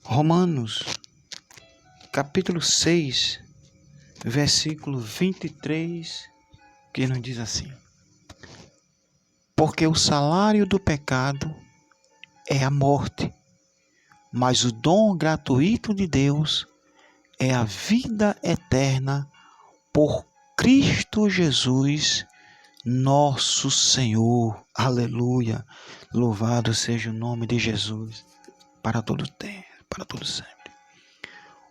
Romanos, capítulo 6, versículo 23, que nos diz assim: porque o salário do pecado é a morte, mas o dom gratuito de Deus é a vida eterna por Cristo Jesus, nosso Senhor. Aleluia! Louvado seja o nome de Jesus para todo tempo, para todo sempre.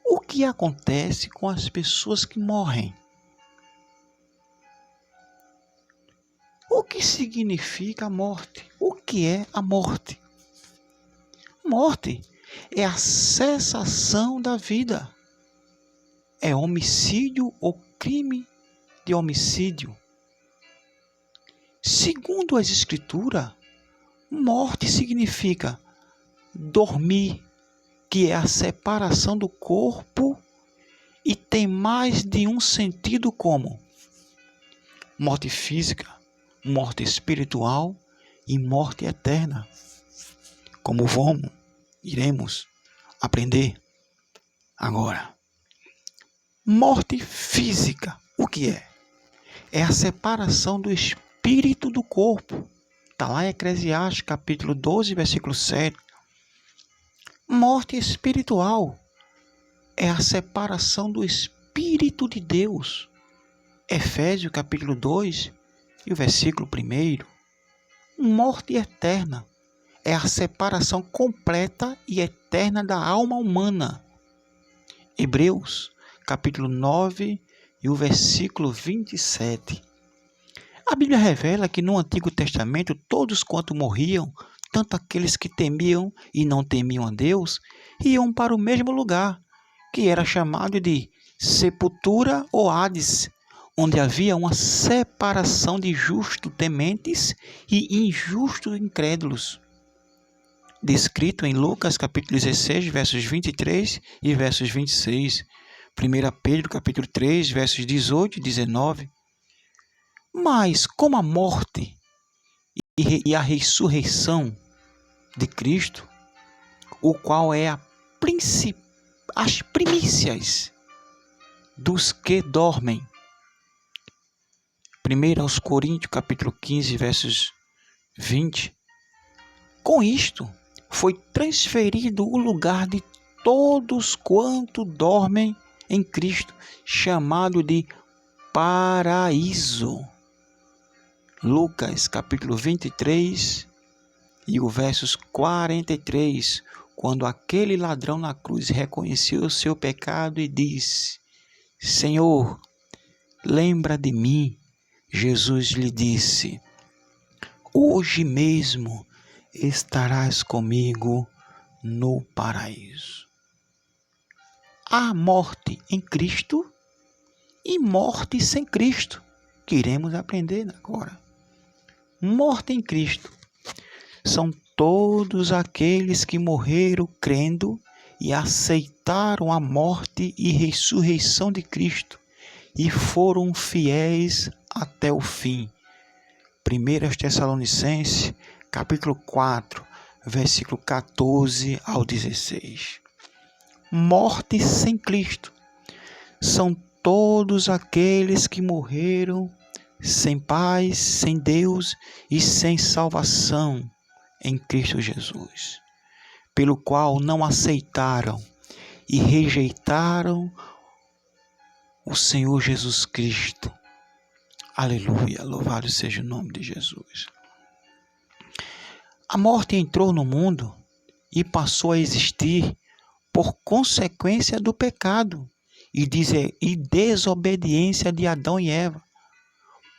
O que acontece com as pessoas que morrem? O que significa a morte? O que é a morte? Morte é a cessação da vida. É homicídio ou crime de homicídio. Segundo as Escrituras, morte significa dormir, que é a separação do corpo, e tem mais de um sentido, como morte física, morte espiritual e morte eterna, como iremos aprender agora. Morte física, o que é? É a separação do espírito do corpo. Está lá em Eclesiastes, capítulo 12, versículo 7. Morte espiritual é a separação do Espírito de Deus. Efésios, capítulo 2, e o versículo 1. Morte eterna é a separação completa e eterna da alma humana. Hebreus, capítulo 9, e o versículo 27. A Bíblia revela que no Antigo Testamento todos quanto morriam, tanto aqueles que temiam e não temiam a Deus, iam para o mesmo lugar, que era chamado de sepultura ou Hades, onde havia uma separação de justos tementes e injustos incrédulos. Descrito em Lucas capítulo 16, versos 23 e versos 26. 1 Pedro capítulo 3, versos 18 e 19. Mas como a morte e a ressurreição de Cristo, o qual é as primícias dos que dormem. 1 Coríntios capítulo 15, versos 20. Com isto, foi transferido o lugar de todos quanto dormem em Cristo, chamado de paraíso. Lucas capítulo 23 e o versos 43, quando aquele ladrão na cruz reconheceu o seu pecado e disse: Senhor, lembra de mim. Jesus lhe disse: hoje mesmo estarás comigo no paraíso. Há morte em Cristo e morte sem Cristo, que iremos aprender agora. Morte em Cristo são todos aqueles que morreram crendo e aceitaram a morte e ressurreição de Cristo e foram fiéis até o fim. 1 Tessalonicenses, capítulo 4, versículo 14 ao 16. Morte sem Cristo são todos aqueles que morreram sem paz, sem Deus e sem salvação em Cristo Jesus, pelo qual não aceitaram e rejeitaram o Senhor Jesus Cristo. Aleluia, louvado seja o nome de Jesus. A morte entrou no mundo e passou a existir por consequência do pecado e desobediência de Adão e Eva.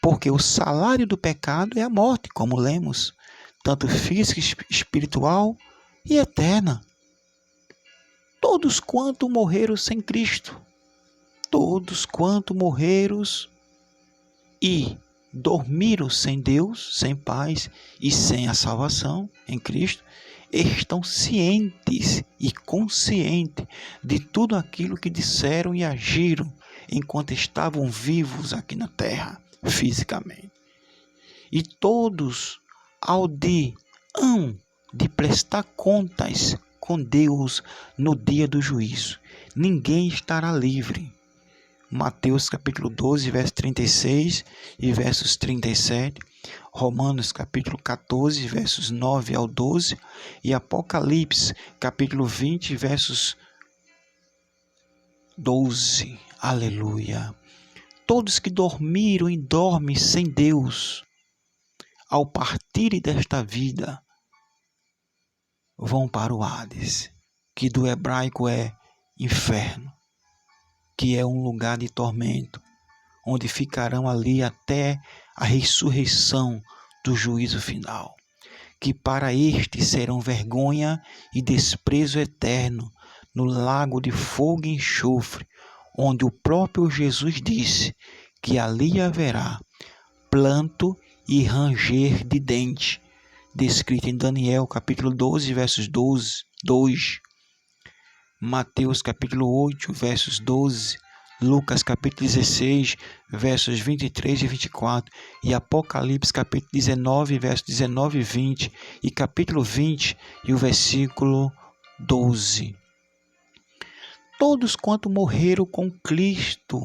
Porque o salário do pecado é a morte, como lemos, tanto física, espiritual e eterna. Todos quanto morreram sem Cristo, todos quanto morreram e dormiram sem Deus, sem paz e sem a salvação em Cristo, estão cientes e conscientes de tudo aquilo que disseram e agiram enquanto estavam vivos aqui na terra, fisicamente. E todos, ao de prestar contas com Deus no dia do juízo. Ninguém estará livre. Mateus capítulo 12, verso 36 e versos 37. Romanos capítulo 14, versos 9 ao 12. E Apocalipse capítulo 20, versos 12. Aleluia. Todos que dormiram e dormem sem Deus, ao partirem desta vida, vão para o Hades, que do hebraico é inferno, que é um lugar de tormento, onde ficarão ali até a ressurreição do juízo final, que para estes serão vergonha e desprezo eterno no lago de fogo e enxofre, onde o próprio Jesus disse que ali haverá planto e ranger de dente, descrito em Daniel capítulo 12, versos 2, Mateus capítulo 8, versos 12, Lucas capítulo 16, versos 23 e 24, e Apocalipse capítulo 19, versos 19 e 20, e capítulo 20 e o versículo 12. Todos quanto morreram com Cristo,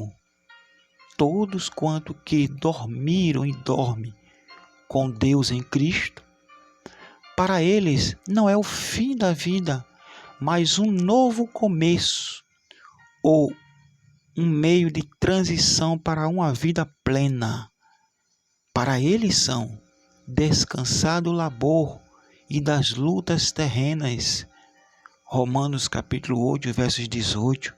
todos quanto que dormiram e dormem com Deus em Cristo, para eles não é o fim da vida, mas um novo começo, ou um meio de transição para uma vida plena. Para eles são descansar do labor e das lutas terrenas. Romanos capítulo 8, versos 18.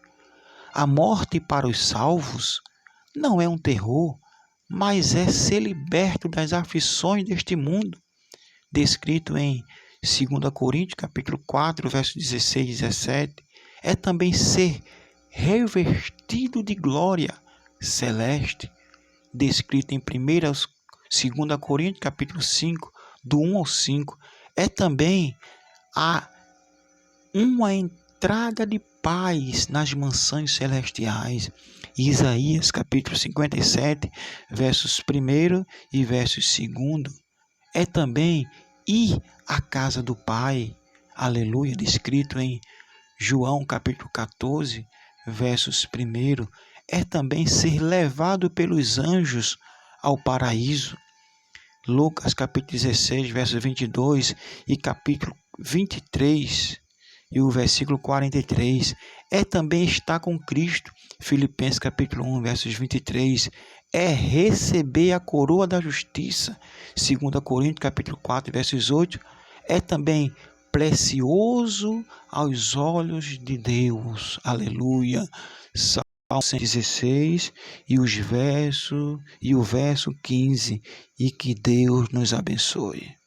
A morte para os salvos não é um terror, mas é ser liberto das aflições deste mundo, descrito em 2 Coríntios capítulo 4, versos 16 e 17. É também ser revestido de glória celeste, descrito em 2 Coríntios capítulo 5, do 1 ao 5. É também uma entrada de paz nas mansões celestiais. Isaías capítulo 57, versos 1 e versos 2. É também ir à casa do Pai, aleluia, descrito em João capítulo 14, versos 1. É também ser levado pelos anjos ao paraíso. Lucas capítulo 16, versos 22 e capítulo 23 e o versículo 43. É também estar com Cristo. Filipenses capítulo 1, versos 23. É receber a coroa da justiça. 2 Coríntios capítulo 4, versos 8. É também precioso aos olhos de Deus. Aleluia. Salmo 116 e o verso 15. E que Deus nos abençoe.